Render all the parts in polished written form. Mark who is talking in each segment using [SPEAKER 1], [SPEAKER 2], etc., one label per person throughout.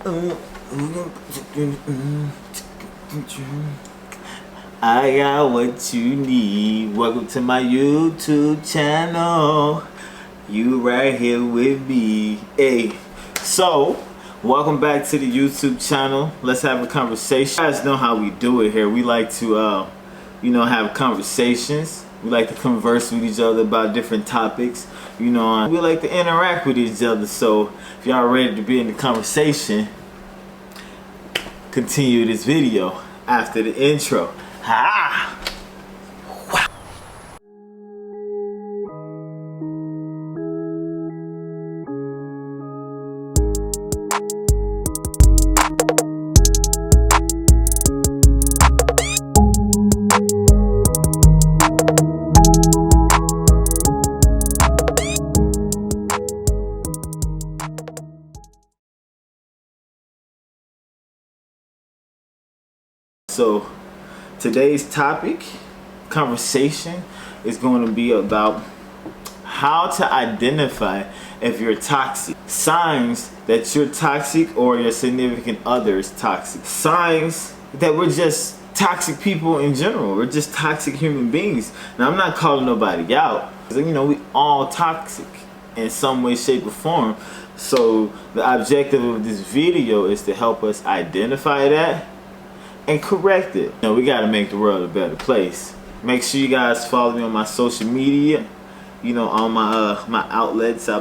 [SPEAKER 1] I got what you need. Welcome to my YouTube channel. You right here with me. Hey, so welcome back to the YouTube channel. Let's have a conversation. You guys know how we do it here. We like to have conversations. We like to converse with each other about different topics. We like to interact with each other. So if y'all ready to be in the conversation, continue this video after the intro. Ha! Wow. So today's conversation is going to be about how to identify if you're toxic. Signs that you're toxic or your significant other is toxic. Signs that we're just toxic people in general. We're just toxic human beings. Now, I'm not calling nobody out. We all toxic in some way, shape, or form. So the objective of this video is to help us identify that and correct it. We gotta make the world a better place. Make sure you guys follow me on my social media. On my outlets. I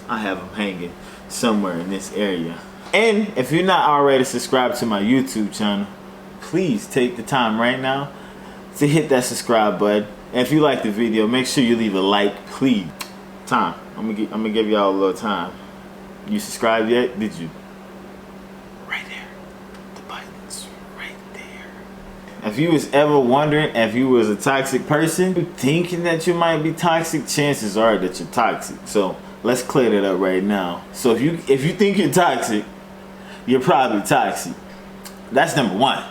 [SPEAKER 1] have them hanging somewhere in this area. And if you're not already subscribed to my YouTube channel, please take the time right now to hit that subscribe button. And if you like the video, make sure you leave a like, please. I'm gonna give y'all a little time. You subscribed yet? Did you? If you was ever wondering if you was a toxic person, thinking that you might be toxic, chances are that you're toxic. So let's clear that up right now. So if you think you're toxic, you're probably toxic. That's number one.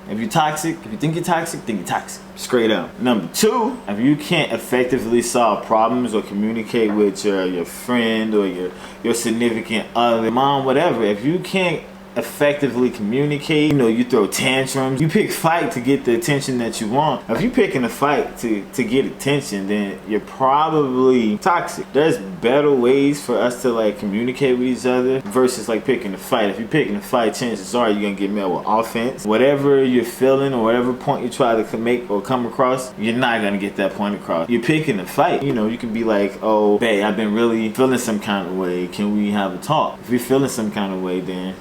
[SPEAKER 1] If you're toxic, if you think you're toxic, think you're toxic. Straight up. Number two, if you can't effectively solve problems or communicate with your friend or your significant other, mom, whatever, if you can't effectively communicate, you throw tantrums, you pick fight to get the attention that you want. If you're picking a fight to get attention, then you're probably toxic. There's better ways for us to communicate with each other versus picking a fight. If you're picking a fight, chances are you're gonna get met with offense. Whatever you're feeling or whatever point you try to make or come across, you're not gonna get that point across. You're picking a fight, you can be like, oh babe, I've been really feeling some kind of way, can we have a talk? If you're feeling some kind of way, then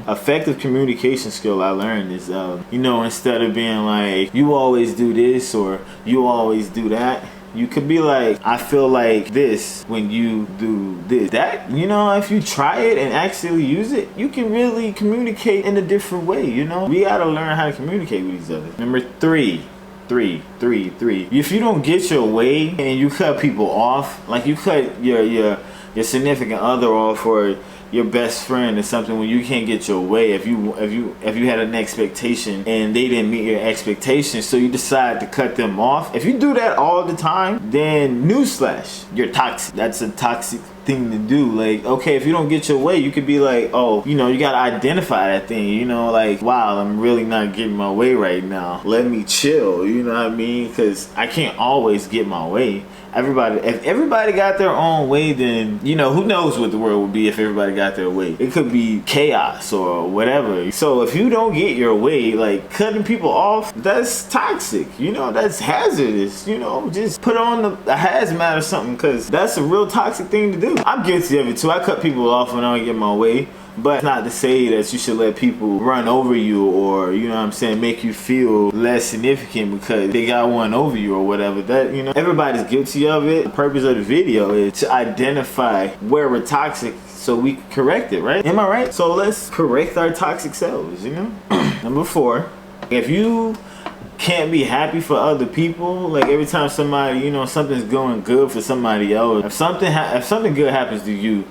[SPEAKER 1] effective communication skill I learned is, instead of being like, you always do this or you always do that, you could be like, I feel like this when you do this. That, if you try it and actually use it, you can really communicate in a different way, We gotta learn how to communicate with each other. Number three. If you don't get your way and you cut people off, like you cut your significant other off or your best friend or something, when you can't get your way, if you had an expectation and they didn't meet your expectations, so you decide to cut them off. If you do that all the time, then newsflash, you're toxic. That's a toxic thing to do. Okay, if you don't get your way, you could be like, oh, you gotta identify that thing, wow, I'm really not getting my way right now, let me chill, you know what I mean? Because I can't always get my way. If everybody got their own way, then who knows what the world would be if everybody got their way. It could be chaos or whatever. So if you don't get your way, cutting people off, that's toxic, that's hazardous. Just put on a hazmat or something, because that's a real toxic thing to do. I'm guilty of it too. I cut people off when I don't get my way. But it's not to say that you should let people run over you or, make you feel less significant because they got one over you or whatever. That, everybody's guilty of it. The purpose of the video is to identify where we're toxic so we can correct it, right? Am I right? So let's correct our toxic selves, Number four, if you can't be happy for other people, every time somebody, something's going good for somebody else, if something good happens to you,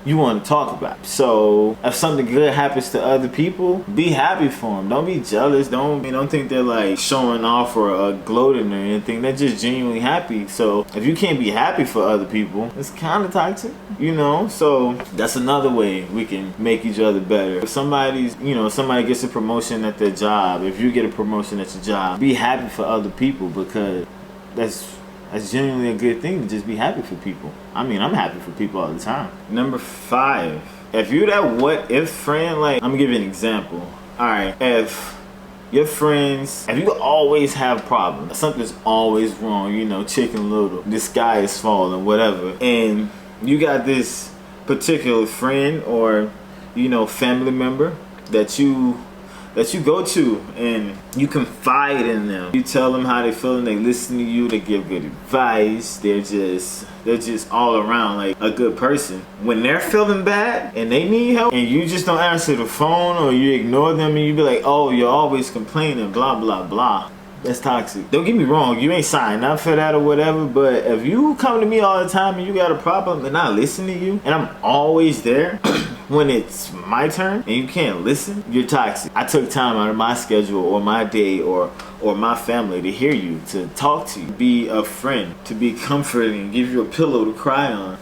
[SPEAKER 1] you want to talk about. So if something good happens to other people, be happy for them. Don't be jealous. Don't think they're like showing off or gloating or anything. They're just genuinely happy. So if you can't be happy for other people, it's kind of toxic, you know. So that's another way we can make each other better. If somebody gets a promotion at their job, if you get a promotion at your job, be happy for other people, because that's genuinely a good thing to just be happy for people. I mean, I'm happy for people all the time. Number 5, if you're that what if friend, like, I'm gonna give you an example. All right, if your friends, if you always have problems, something's always wrong, you know, Chicken Little, the sky is falling, whatever, and you got this particular friend or, you know, family member that you go to and you confide in them. You tell them how they feel and they listen to you, they give good advice, they're just all around like a good person. When they're feeling bad and they need help and you just don't answer the phone or you ignore them and you be like, oh, you're always complaining, blah, blah, blah. That's toxic. Don't get me wrong, you ain't signed up for that or whatever, but if you come to me all the time and you got a problem and I listen to you and I'm always there when it's my turn and you can't listen, you're toxic. I took time out of my schedule or my day or my family to hear you, to talk to you, be a friend, to be comforting, give you a pillow to cry on.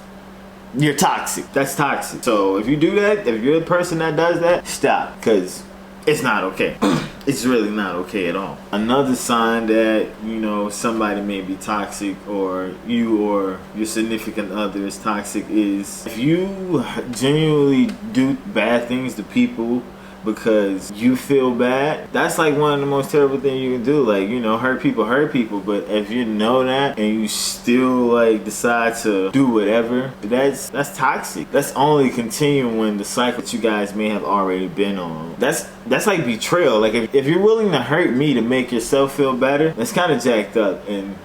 [SPEAKER 1] You're toxic. That's toxic. So if you do that, if you're the person that does that, stop, because it's not okay. It's really not okay at all. Another sign that, you know, somebody may be toxic or you or your significant other is toxic is if you genuinely do bad things to people because you feel bad. That's like one of the most terrible things you can do. Like, you know, hurt people, but if you know that and you still like decide to do whatever, that's toxic. That's only continuing the cycle that you guys may have already been on. That's like betrayal. Like if you're willing to hurt me to make yourself feel better, that's kind of jacked up and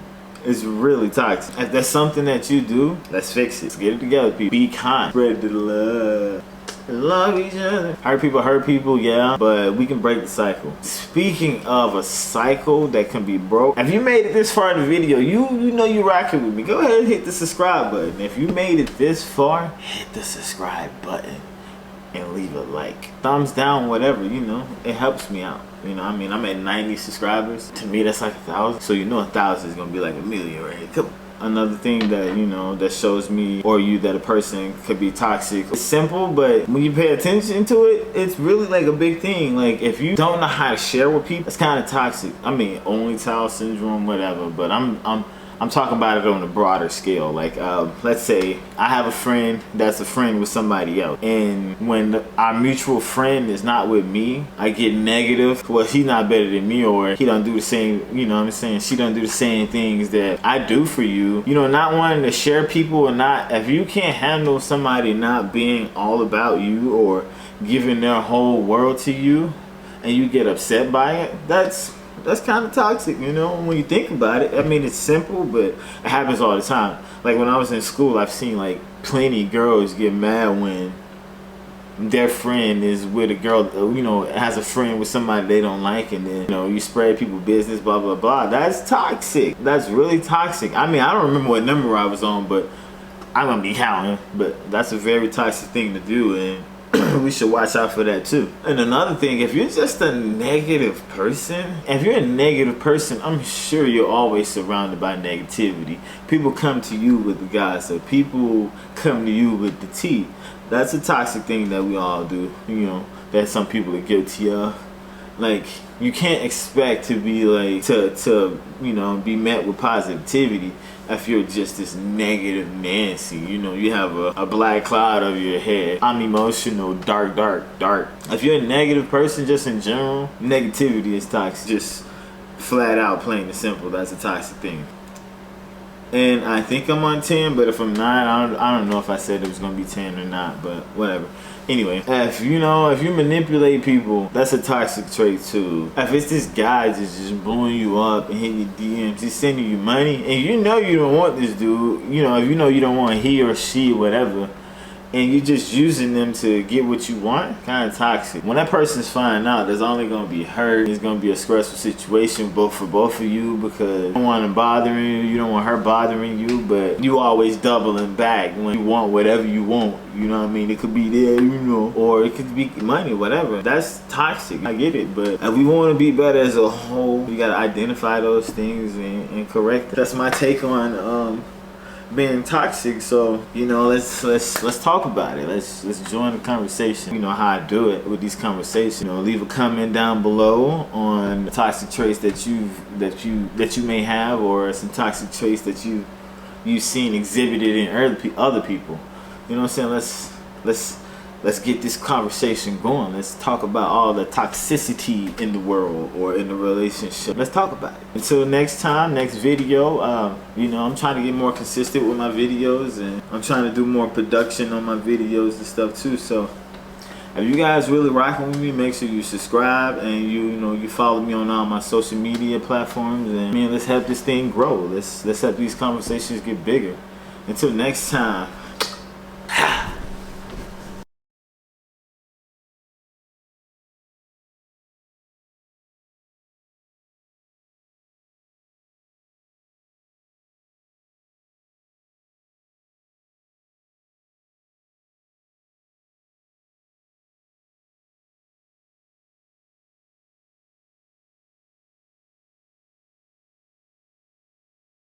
[SPEAKER 1] it's really toxic. If that's something that you do, let's fix it. Let's get it together, people. Be kind. Spread the love. Love each other. Hurt people, yeah, but we can break the cycle. Speaking of a cycle that can be broke, if you made it this far in the video, you know you rocking with me. Go ahead and hit the subscribe button. If you made it this far, hit the subscribe button and leave a like. Thumbs down, whatever, you know, it helps me out. You know, I mean, I'm at 90 subscribers. To me, that's like 1,000. So you know 1,000 is gonna be like 1,000,000 right here. Come on. Another thing that, you know, that shows me or you that a person could be toxic. It's simple, but when you pay attention to it, it's really like a big thing. Like if you don't know how to share with people, it's kind of toxic. I mean, only child syndrome, whatever, but I'm talking about it on a broader scale. Like, let's say I have a friend that's a friend with somebody else, and when our mutual friend is not with me, I get negative. Well, he's not better than me, or he don't do the same, you know what I'm saying? She don't do the same things that I do for you. You know, not wanting to share people or not. If you can't handle somebody not being all about you or giving their whole world to you, and you get upset by it, that's kind of toxic, you know, when you think about it. I mean, it's simple, but it happens all the time. Like when I was in school, I've seen like plenty of girls get mad when their friend is with a girl, you know, has a friend with somebody they don't like, and then, you know, you spread people business, blah, blah, blah. That's toxic. That's really toxic. I mean, I don't remember what number I was on, but I'm gonna be counting. But that's a very toxic thing to do, and we should watch out for that too. And another thing, if you're just a negative person, I'm sure you're always surrounded by negativity. People come to you with the gossip. People come to you with the tea. That's a toxic thing that we all do, you know, that some people are guilty of. Like, you can't expect to be like, to you know, be met with positivity if you're just this negative Nancy. You know, you have a black cloud over your head. I'm emotional, dark. If you're a negative person just in general, negativity is toxic. Just flat out, plain and simple, that's a toxic thing. And I think I'm on 10, but if I'm not, I don't know if I said it was gonna be 10 or not, but whatever. Anyway, if you manipulate people, that's a toxic trait too. If it's this guy just blowing you up and hitting your DMs, just sending you money, and you know you don't want this dude, you know, if you know you don't want he or she, whatever, and you're just using them to get what you want, kind of toxic. When that person's finding out, there's only gonna be hurt. It's gonna be a stressful situation for both of you, because you don't want them bothering you, you don't want her bothering you, but you always doubling back when you want whatever you want. You know what I mean? It could be there, you know, or it could be money, whatever. That's toxic. I get it, but if we want to be better as a whole, we gotta identify those things and correct them. That's my take on being toxic. So, you know, let's talk about it. Let's join the conversation. You know how I do it with these conversations. You know, leave a comment down below on the toxic traits that you may have, or some toxic traits that you've seen exhibited in other people. You know what I'm saying? Let's get this conversation going. Let's talk about all the toxicity in the world or in the relationship. Let's talk about it. Until next time, next video. You know, I'm trying to get more consistent with my videos, and I'm trying to do more production on my videos and stuff too. So if you guys really rocking with me, make sure you subscribe and you follow me on all my social media platforms. And let's help this thing grow. Let's help these conversations get bigger. Until next time.